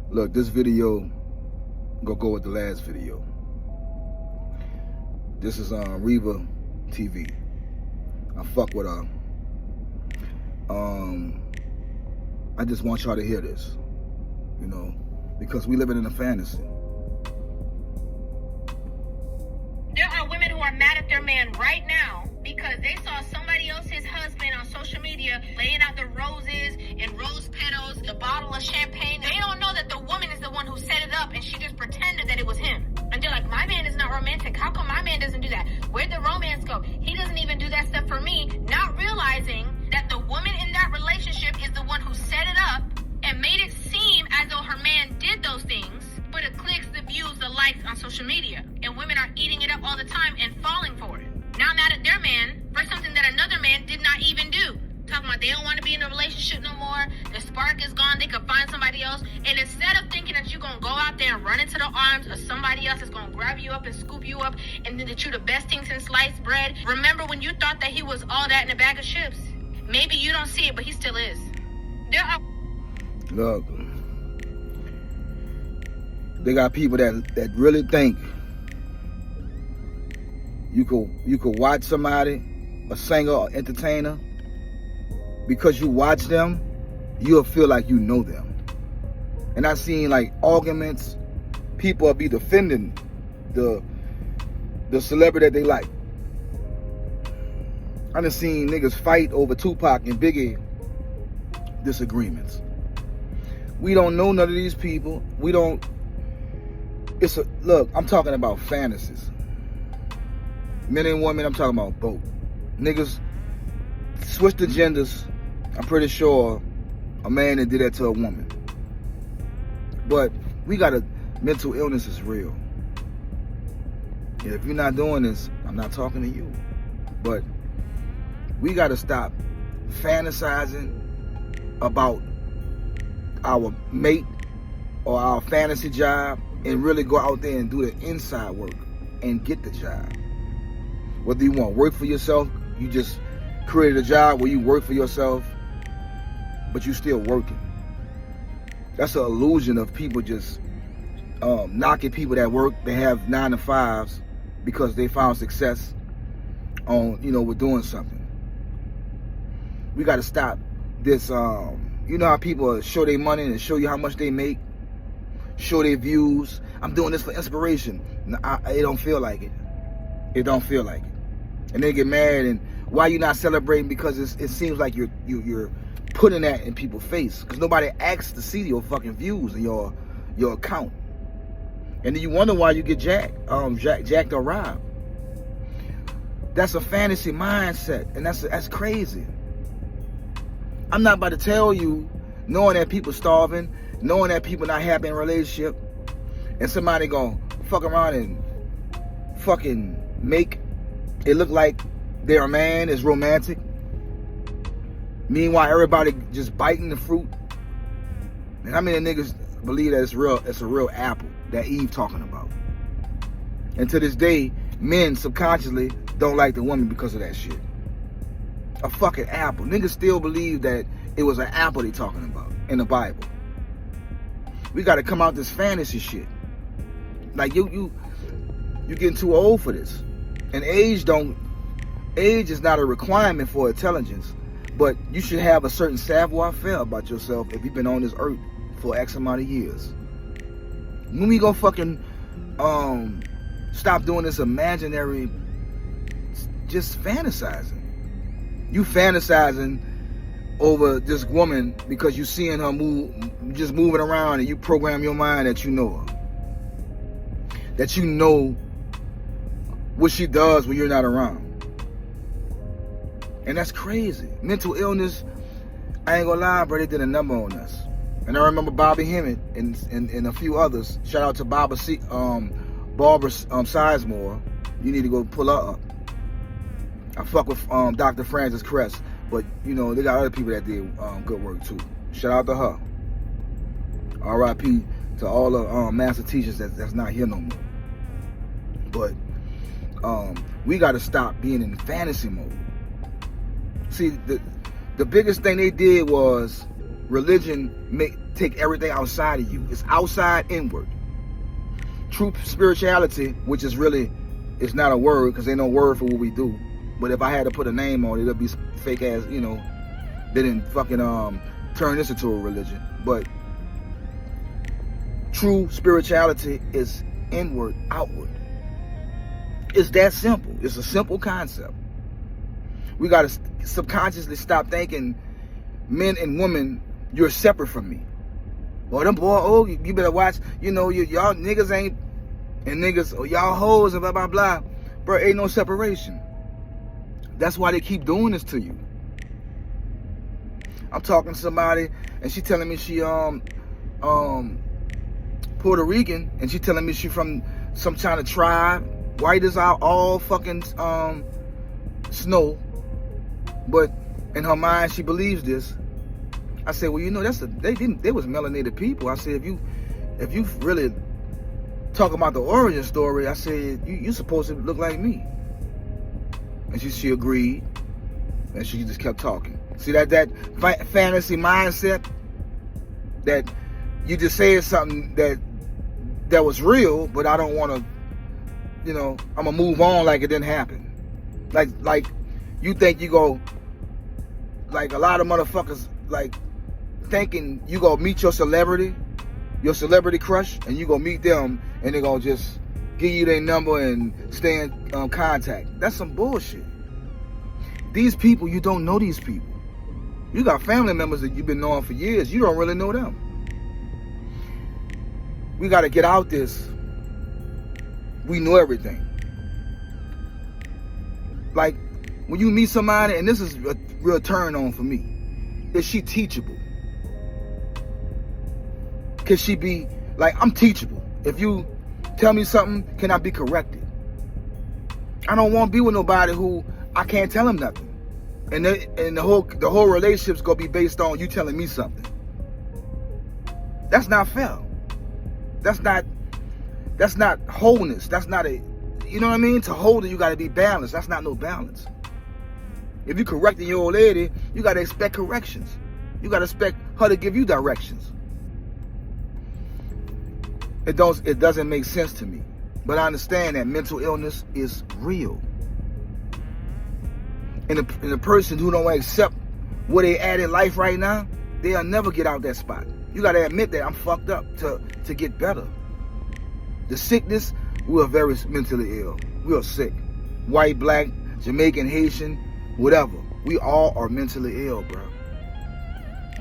Look, this video gonna go with the last video. This is Reva TV. I fuck with her. I just want y'all to hear this, you know, because we living in a fantasy. There are women who are mad at their man right now because they saw somebody else's husband on social media laying out the roses and rose petals, the bottle of champagne. They don't know that the woman is the one who set it up and she just pretended that it was him. And they're like, my man is not romantic. How come my man doesn't do that? Where'd the romance go? He doesn't even do that stuff for me. Not realizing that the woman in that relationship is the one who set it up and made it seem as though her man did those things for the clicks, the views, the likes on social media. And women are eating it up all the time and falling for it. Now mad at their man for something that another man did not even do. Talking about they don't want to be in a relationship no more. The spark is gone. They could find somebody else. And instead of thinking that you're going to go out there and run into the arms of somebody else that's going to grab you up and scoop you up and then that you're the best thing since sliced bread. Remember when you thought that he was all that in a bag of chips? Maybe you don't see it, but he still is. There are... Look, they got people that really think you could watch somebody, a singer or entertainer, because you watch them, you'll feel like you know them. And I seen like arguments, people will be defending the celebrity that they like. I done seen niggas fight over Tupac and Biggie disagreements. We don't know none of these people. We don't. Look, I'm talking about fantasies. Men and women, I'm talking about both. Niggas switch the genders. I'm pretty sure a man that did that to a woman. But mental illness is real. And if you're not doing this, I'm not talking to you. But we gotta stop fantasizing about our mate or our fantasy job and really go out there and do the inside work and get the job. Whether you want to work for yourself, you just created a job where you work for yourself, but you still working. That's an illusion of people just knocking people that work. They have 9 to 5s because they found success on, with doing something. We got to stop this. You know how people show their money and show you how much they make, show their views. I'm doing this for inspiration. It don't feel like it. It don't feel like it. And they get mad, and why you not celebrating? Because it seems like you're putting that in people's face. Because nobody asks to see your fucking views and your account. And then you wonder why you get jacked or robbed. That's a fantasy mindset, and that's crazy. I'm not about to tell you, knowing that people starving, knowing that people not happy in a relationship, and somebody gonna fuck around and fucking make it look like their man is romantic. Meanwhile, everybody just biting the fruit. And how many niggas believe that it's a real apple that Eve talking about? And to this day, men subconsciously don't like the woman because of that shit. A fucking apple. Niggas still believe that it was an apple they talking about in the Bible. We got to come out this fantasy shit. Like you getting too old for this. And age is not a requirement for intelligence, but you should have a certain savoir-faire about yourself if you've been on this earth for X amount of years. When we gonna fucking stop doing this imaginary just fantasizing? You fantasizing over this woman because you seeing her just moving around, and you program your mind that you know her. That you know what she does when you're not around. And that's crazy. Mental illness, I ain't gonna lie, bro, they did a number on us. And I remember Bobby Hemmett and a few others. Shout out to Barbara Sizemore. You need to go pull her up. I fuck with Dr. Frances Cress, but they got other people that did good work too. Shout out to her. R.I.P. to all the master teachers that's not here no more. But we got to stop being in fantasy mode. See, the biggest thing they did was religion take everything outside of you. It's outside inward. True spirituality, which is really, it's not a word because ain't no word for what we do. But if I had to put a name on it, it'd be fake ass, you know, they didn't fucking turn this into a religion. But true spirituality is inward, outward. It's that simple. It's a simple concept. We got to subconsciously stop thinking men and women, you're separate from me. Well, them boy, oh, you better watch, you know, y'all niggas ain't, and niggas, or y'all hoes, and blah, blah, blah. Bro, ain't no separation. That's why they keep doing this to you. I'm talking to somebody, and she telling me she, Puerto Rican, and she telling me she from some kind of tribe, white as all fucking, snow, but in her mind, she believes this. I said, well, you know, they was melanated people. I said, if you really talk about the origin story, I said, you supposed to look like me. And she agreed, and she just kept talking. See that fantasy mindset, that you just said something that was real, but I don't want to, you know, I'm gonna move on like it didn't happen. Like you think you go, like a lot of motherfuckers, like thinking you go meet your celebrity crush, and you go meet them, and they gonna just give you their number and stay in contact. That's some bullshit. These people, you don't know these people. You got family members that you've been knowing for years. You don't really know them. We got to get out this. We know everything. Like, when you meet somebody, and this is a real turn on for me, is she teachable? Can she be, like, I'm teachable. If you tell me something, can I be corrected? I don't want to be with nobody who I can't tell him nothing. And the whole relationship's going to be based on you telling me something. That's not fair. That's not wholeness. That's not you know what I mean? To hold it, you got to be balanced. That's not no balance. If you correcting your old lady, you got to expect corrections. You got to expect her to give you directions. It doesn't make sense to me. But I understand that mental illness is real. And the person who don't accept where they at in life right now, they'll never get out that spot. You got to admit that I'm fucked up to get better. The sickness, we are very mentally ill. We are sick. White, black, Jamaican, Haitian, whatever. We all are mentally ill, bro.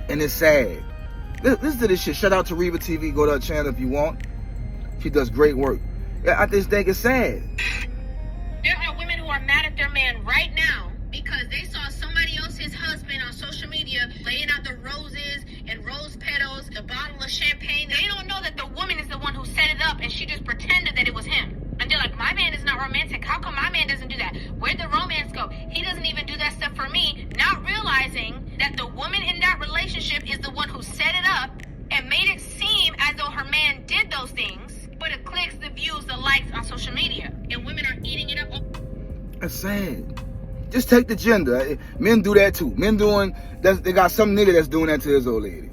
And it's sad. Listen to this shit. Shout out to Reva TV. Go to her channel if you want. She does great work. I just think it's sad. There are women who are mad at their man right now because they saw somebody else's husband on social media laying out the roses and rose petals, the bottle of champagne. They don't know that the woman is the one who set it up, and she just pretended that it was him. And they're like, my man is not romantic. How come my man doesn't do that? Where'd the romance go? He doesn't even do that stuff for me. Not realizing that the woman in that relationship is the one who set it up and made it seem as though her man did those things for the clicks, the views, the likes on social media. And women are eating it up. That's sad. Just take the gender. Men do that too. Men they got some nigga that's doing that to his old lady.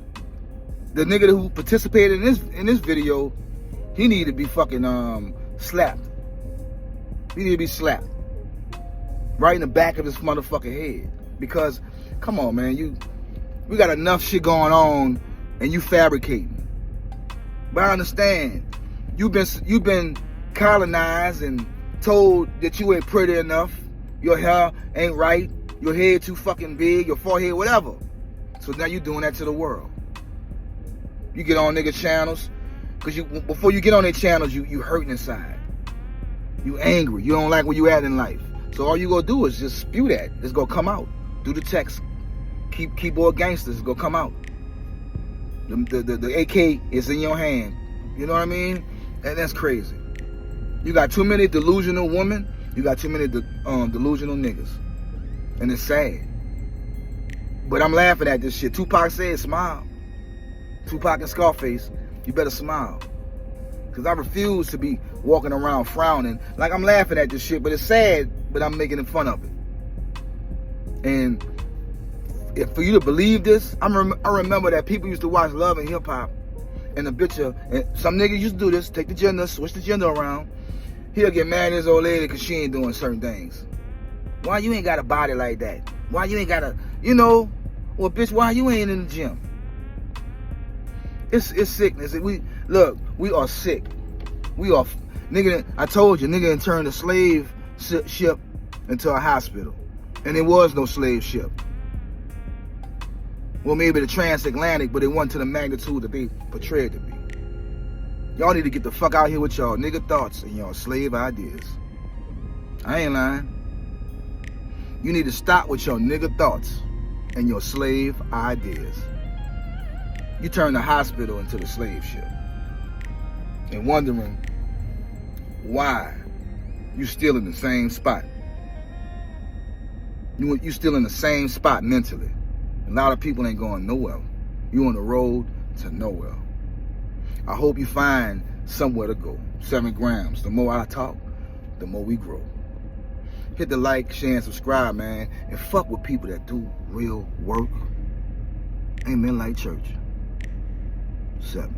The nigga who participated in this video, he need to be fucking slapped. He need to be slapped. Right in the back of his motherfucking head. Because, come on, man, we got enough shit going on and you fabricating. But I understand. You've been colonized and told that you ain't pretty enough. Your hair ain't right. Your head too fucking big. Your forehead, whatever. So now you doing that to the world. You get on nigga channels. Because before you get on their channels, you hurting inside. You angry. You don't like where you at in life. So all you gonna do is just spew that. It's gonna come out. Do the text. Keyboard gangsters. It's gonna come out. The AK is in your hand. You know what I mean? And that's crazy. You got too many delusional women. You got too many delusional niggas. And it's sad. But I'm laughing at this shit. Tupac said smile. Tupac and Scarface, you better smile. Because I refuse to be walking around frowning. Like I'm laughing at this shit, but it's sad, but I'm making fun of it. And if for you to believe this, I remember that people used to watch Love and Hip Hop, and the bitch, and some niggas used to do this, take the gender, switch the gender around. He'll get mad at his old lady because she ain't doing certain things. Why you ain't got a body like that? Why you ain't got a, well, bitch, why you ain't in the gym? It's sickness. We are sick. We are, nigga, I told you, nigga turned a slave ship into a hospital. And there was no slave ship. Well, maybe the transatlantic, but it wasn't to the magnitude that they portrayed to be. Y'all need to get the fuck out here with y'all nigga thoughts and y'all slave ideas. I ain't lying. You need to stop with your nigga thoughts and your slave ideas. You turn the hospital into the slave ship. And wondering why you still in the same spot. You still in the same spot mentally. A lot of people ain't going nowhere. You on the road to nowhere. I hope you find somewhere to go. Sven'gramz. The more I talk, the more we grow. Hit the like, share, and subscribe, man. And fuck with people that do real work. Amen like church. 7.